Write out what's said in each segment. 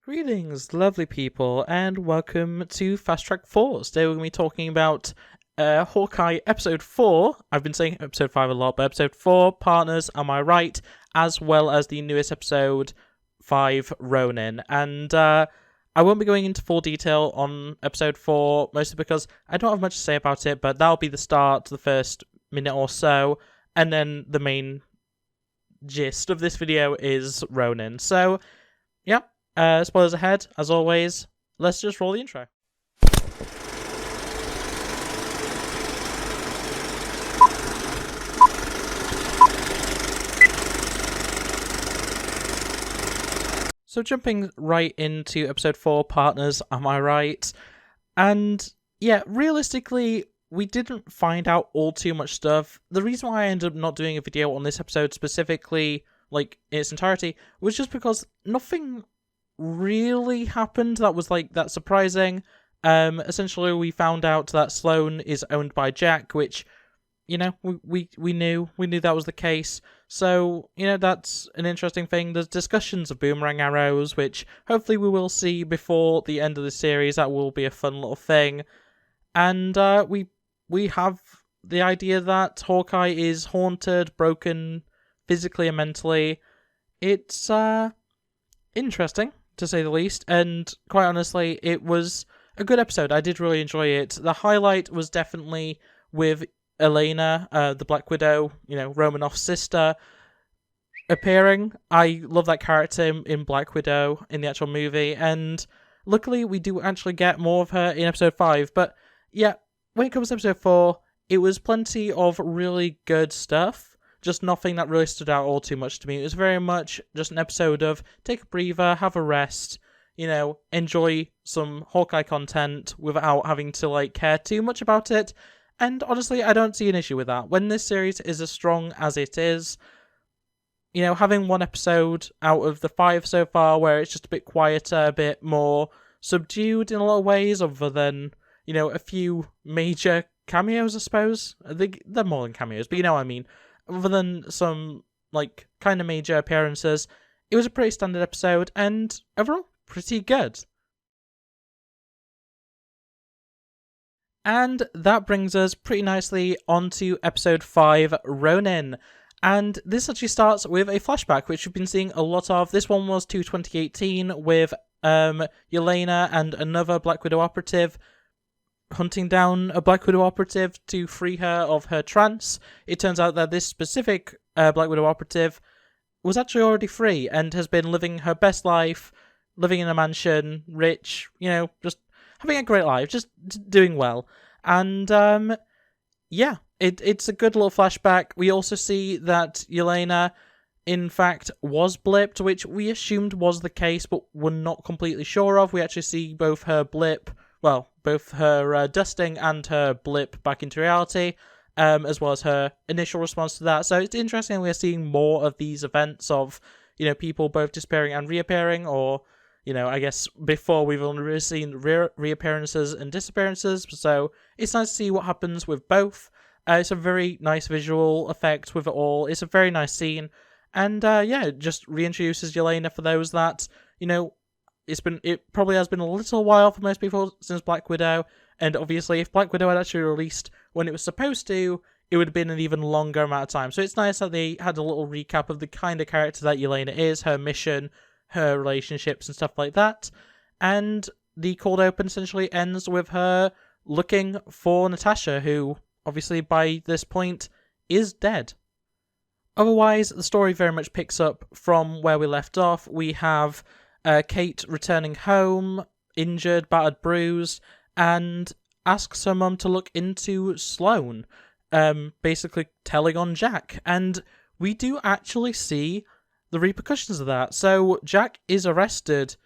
Greetings, lovely people, and welcome to Fast Track 4. Today we're going to be talking about Hawkeye Episode 4. I've been saying Episode 5 a lot, but Episode 4, Partners, Am I Right? As well as the newest Episode 5, Ronin. And I won't be going into full detail on Episode 4, mostly because I don't have much to say about it, but that'll be the start, the first minute or so, and then the main gist of this video is Ronin. So, yeah. Spoilers ahead, as always. Let's just roll the intro. So jumping right into episode 4, Partners, Am I Right? And yeah, realistically, we didn't find out all too much stuff. The reason why I ended up not doing a video on this episode specifically, like in its entirety, was just because nothing really happened that was like that surprising. Essentially we found out that Sloane is owned by Jack, which, you know, we knew that was the case. So, you know, that's an interesting thing. There's discussions of boomerang arrows, which hopefully we will see before the end of the series. That will be a fun little thing. And we have the idea that Hawkeye is haunted, broken physically and mentally. It's interesting, to say the least, and quite honestly, it was a good episode. I did really enjoy it. The highlight was definitely with Yelena, the Black Widow, you know, Romanoff's sister, appearing. I love that character in Black Widow in the actual movie, and luckily we do actually get more of her in episode 5, but yeah, when it comes to episode 4, it was plenty of really good stuff. Just nothing that really stood out all too much to me. It was very much just an episode of take a breather, have a rest, you know, enjoy some Hawkeye content without having to, like, care too much about it. And honestly, I don't see an issue with that. When this series is as strong as it is, you know, having one episode out of the 5 so far where it's just a bit quieter, a bit more subdued in a lot of ways, other than, you know, a few major cameos, I suppose. They're more than cameos, but you know what I mean. Other than some, like, kind of major appearances, it was a pretty standard episode, and overall, pretty good. And that brings us pretty nicely onto episode 5, Ronin. And this actually starts with a flashback, which we've been seeing a lot of. This one was to 2018, with Yelena and another Black Widow operative hunting down a Black Widow operative to free her of her trance. It turns out that this specific Black Widow operative was actually already free and has been living her best life, living in a mansion, rich, you know, just having a great life, just doing well. And yeah, it's a good little flashback. We also see that Yelena, in fact, was blipped, which we assumed was the case, but we're not completely sure of. We actually see both her blip, well, both her dusting and her blip back into reality, as well as her initial response to that. So it's interesting we're seeing more of these events of, you know, people both disappearing and reappearing, or, you know, I guess before we've only really seen reappearances and disappearances. So it's nice to see what happens with both. It's a very nice visual effect with it all. It's a very nice scene. And yeah, it just reintroduces Yelena for those that, you know, it probably has been a little while for most people since Black Widow, and obviously if Black Widow had actually released when it was supposed to, it would have been an even longer amount of time. So it's nice that they had a little recap of the kind of character that Yelena is, her mission, her relationships and stuff like that. And the cold open essentially ends with her looking for Natasha, who obviously by this point is dead. Otherwise, the story very much picks up from where we left off. We have Kate returning home, injured, battered, bruised, and asks her mum to look into Sloane, basically telling on Jack. And we do actually see the repercussions of that. So Jack is arrested,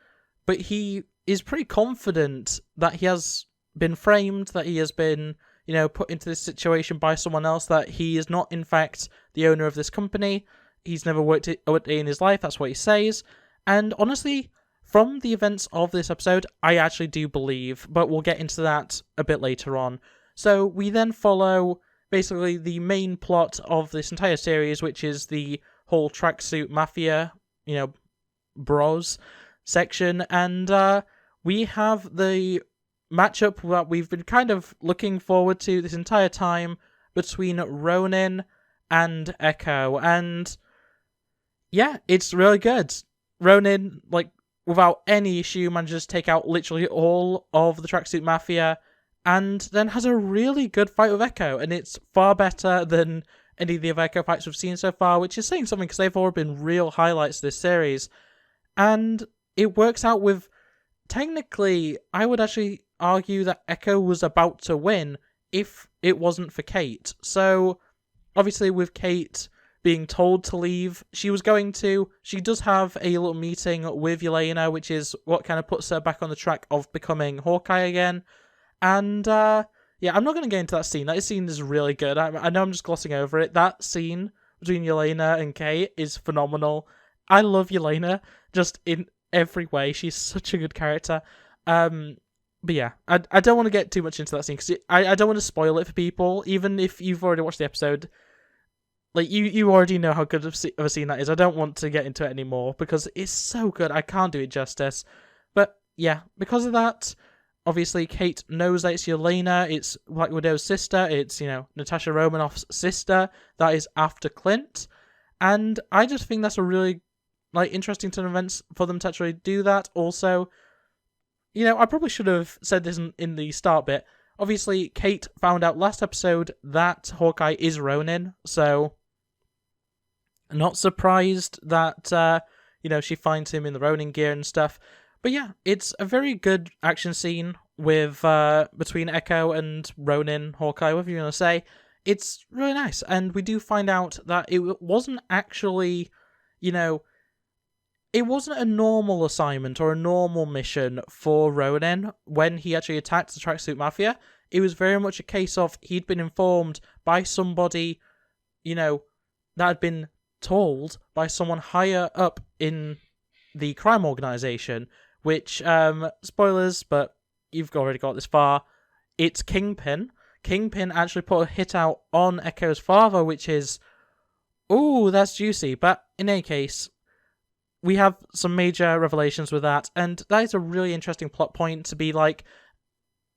but he is pretty confident that he has been framed, that he has been, you know, put into this situation by someone else, that he is not, in fact, the owner of this company. He's never worked it in his life, that's what he says. And honestly, from the events of this episode, I actually do believe, but we'll get into that a bit later on. So we then follow basically the main plot of this entire series, which is the whole tracksuit mafia, you know, bros. section, and we have the matchup that we've been kind of looking forward to this entire time between Ronin and Echo, and yeah, it's really good. Ronin, like, without any issue, manages to take out literally all of the Tracksuit Mafia, and then has a really good fight with Echo, and it's far better than any of the other Echo fights we've seen so far, which is saying something because they've all been real highlights of this series. And it works out with, technically, I would actually argue that Echo was about to win if it wasn't for Kate. So, obviously with Kate being told to leave, she was going to. She does have a little meeting with Yelena, which is what kind of puts her back on the track of becoming Hawkeye again. And, yeah, I'm not going to get into that scene. That scene is really good. I know I'm just glossing over it. That scene between Yelena and Kate is phenomenal. I love Yelena, just in every way. She's such a good character. But yeah, I don't want to get too much into that scene, because I don't want to spoil it for people, even if you've already watched the episode. Like, you already know how good of a scene that is. I don't want to get into it anymore, because it's so good. I can't do it justice. But yeah, because of that, obviously, Kate knows that it's Yelena, it's Black Widow's sister, it's, Natasha Romanoff's sister, that is after Clint, and I just think that's a really, interesting turn of events for them to actually do that. Also, I probably should have said this in the start bit. Obviously, Kate found out last episode that Hawkeye is Ronin, so not surprised that, she finds him in the Ronin gear and stuff. But yeah, it's a very good action scene with between Echo and Ronin, Hawkeye, whatever you want to say. It's really nice, and we do find out that it wasn't actually, it wasn't a normal assignment or a normal mission for Ronin when he actually attacked the Tracksuit Mafia. It was very much a case of he'd been informed by somebody, that had been told by someone higher up in the crime organization, which, spoilers, but you've already got this far, it's Kingpin. Kingpin actually put a hit out on Echo's father, which is, ooh, that's juicy. But in any case, we have some major revelations with that, and that is a really interesting plot point to be like,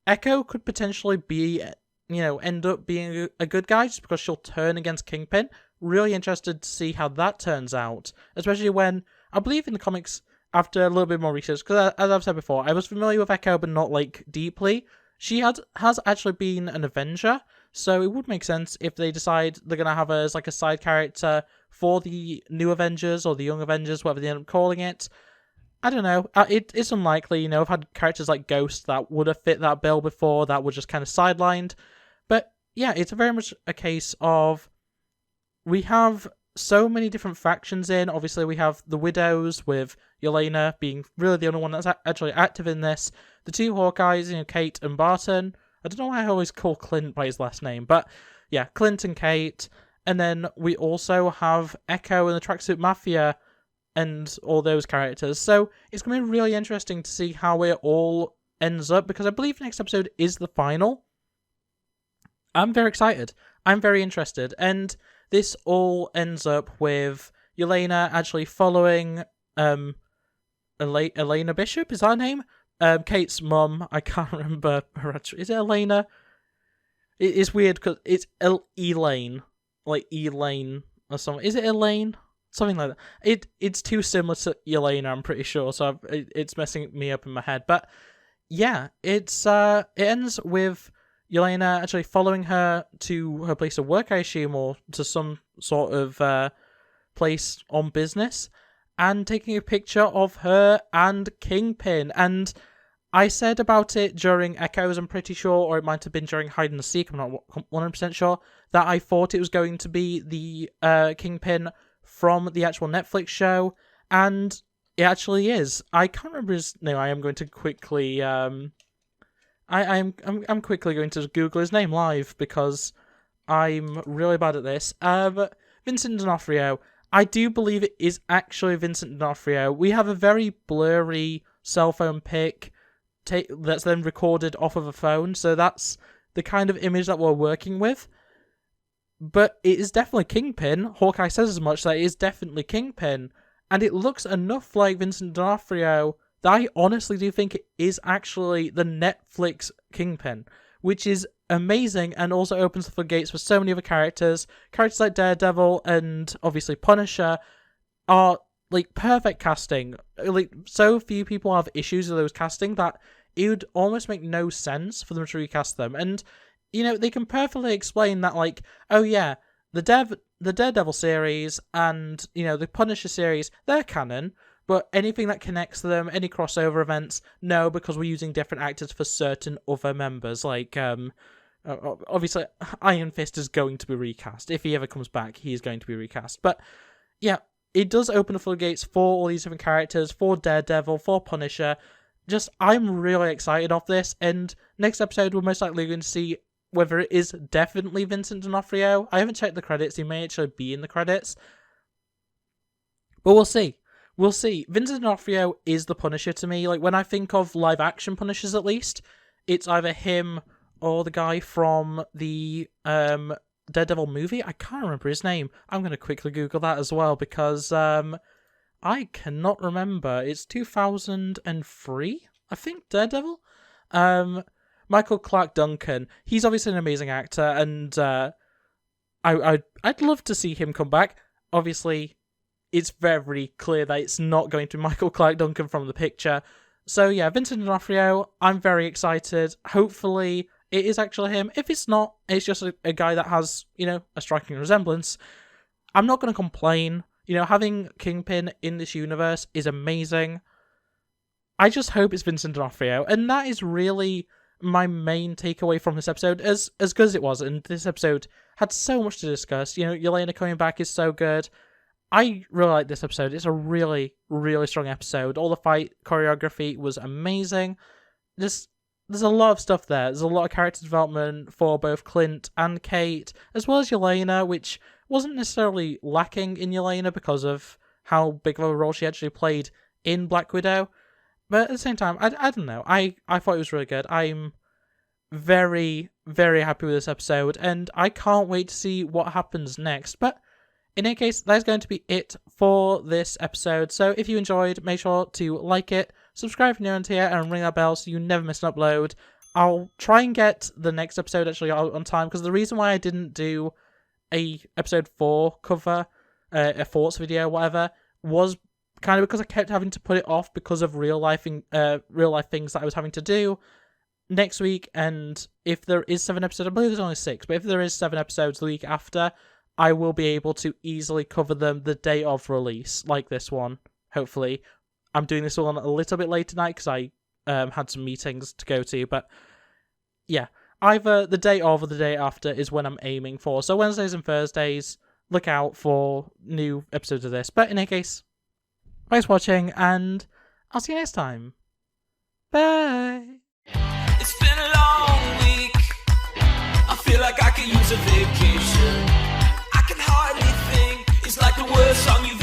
Echo could potentially be, end up being a good guy just because she'll turn against Kingpin. Really interested to see how that turns out, especially when, I believe in the comics, after a little bit more research, because as I've said before, I was familiar with Echo, but not, deeply. She has actually been an Avenger, so it would make sense if they decide they're going to have her as, a side character for the New Avengers, or the Young Avengers, whatever they end up calling it. I don't know. It's unlikely, I've had characters like Ghost that would have fit that bill before, that were just kind of sidelined. But, yeah, it's very much a case of, we have so many different factions in. Obviously, we have the Widows, with Yelena being really the only one that's actually active in this. The two Hawkeyes, Kate and Barton. I don't know why I always call Clint by his last name, but yeah, Clint and Kate. And then we also have Echo and the Tracksuit Mafia and all those characters. So it's going to be really interesting to see how it all ends up, because I believe next episode is the final. I'm very excited. I'm very interested. And this all ends up with Yelena actually following Elena Bishop, is her name? Kate's mum. I can't remember her actually. Is it Elena? It's weird because it's Elaine. Like Elaine or something. Is it Elaine? Something like that. It's too similar to Yelena, I'm pretty sure, so it's messing me up in my head. But yeah, it ends with Yelena actually following her to her place of work, I assume, or to some sort of place on business, and taking a picture of her and Kingpin. And I said about it during Echoes, I'm pretty sure, or it might have been during Hide and Seek, I'm not 100% sure, that I thought it was going to be the Kingpin from the actual Netflix show, and it actually is. I can't remember his name. I am going to quickly I'm quickly going to Google his name live, because I'm really bad at this. But Vincent D'Onofrio. I do believe it is actually Vincent D'Onofrio. We have a very blurry cell phone pic that's then recorded off of a phone, so that's the kind of image that we're working with. But it is definitely Kingpin. Hawkeye says as much, that it is definitely Kingpin, and it looks enough like Vincent D'Onofrio that I honestly do think it is actually the Netflix Kingpin, which is amazing and also opens the floodgates for so many other characters. Characters like Daredevil and obviously Punisher are like perfect casting. Like, so few people have issues with those casting that it would almost make no sense for them to recast them. And, you know, they can perfectly explain that, like, oh yeah, the Daredevil series and, you know, the Punisher series, they're canon, but anything that connects them, any crossover events, no, because we're using different actors for certain other members. Like, obviously, Iron Fist is going to be recast. If he ever comes back, he is going to be recast. But, yeah, it does open the floodgates for all these different characters, for Daredevil, for Punisher. Just, I'm really excited of this, and next episode we're most likely going to see whether it is definitely Vincent D'Onofrio. I haven't checked the credits, he may actually be in the credits. But we'll see. We'll see. Vincent D'Onofrio is the Punisher to me. Like, when I think of live-action Punishers, at least, it's either him or the guy from the Daredevil movie. I can't remember his name. I'm going to quickly Google that as well, because I cannot remember. It's 2003, I think, Daredevil? Michael Clark Duncan. He's obviously an amazing actor, and I'd love to see him come back. Obviously, it's very clear that it's not going to be Michael Clark Duncan from the picture. So yeah, Vincent D'Onofrio, I'm very excited. Hopefully it is actually him. If it's not, it's just a guy that has, you know, a striking resemblance. I'm not going to complain. You know, having Kingpin in this universe is amazing. I just hope it's Vincent D'Onofrio, and that is really my main takeaway from this episode, as good as it was, and this episode had so much to discuss. You know, Yelena coming back is so good. I really like this episode. It's a really, really strong episode. All the fight choreography was amazing. There's a lot of stuff there. There's a lot of character development for both Clint and Kate, as well as Yelena, which wasn't necessarily lacking in Yelena because of how big of a role she actually played in Black Widow. But at the same time, I don't know. I thought it was really good. I'm very, very happy with this episode, and I can't wait to see what happens next. But in any case, that's going to be it for this episode. So if you enjoyed, make sure to like it, subscribe if you're new here, and ring that bell so you never miss an upload. I'll try and get the next episode actually out on time, because the reason why I didn't do a episode 4 cover, a thoughts video, whatever, was kind of because I kept having to put it off because of real life things that I was having to do next week. And if there is 7 episodes, I believe there's only 6, but if there is 7 episodes the week after, I will be able to easily cover them the day of release, like this one, hopefully. I'm doing this one a little bit late tonight because I had some meetings to go to, but yeah, either the day of or the day after is when I'm aiming for. So Wednesdays and Thursdays, look out for new episodes of this. But in any case, thanks for watching, and I'll see you next time. Bye! It's been a long week. I feel like I could use a vacation. I can hardly think. It's like the worst song you've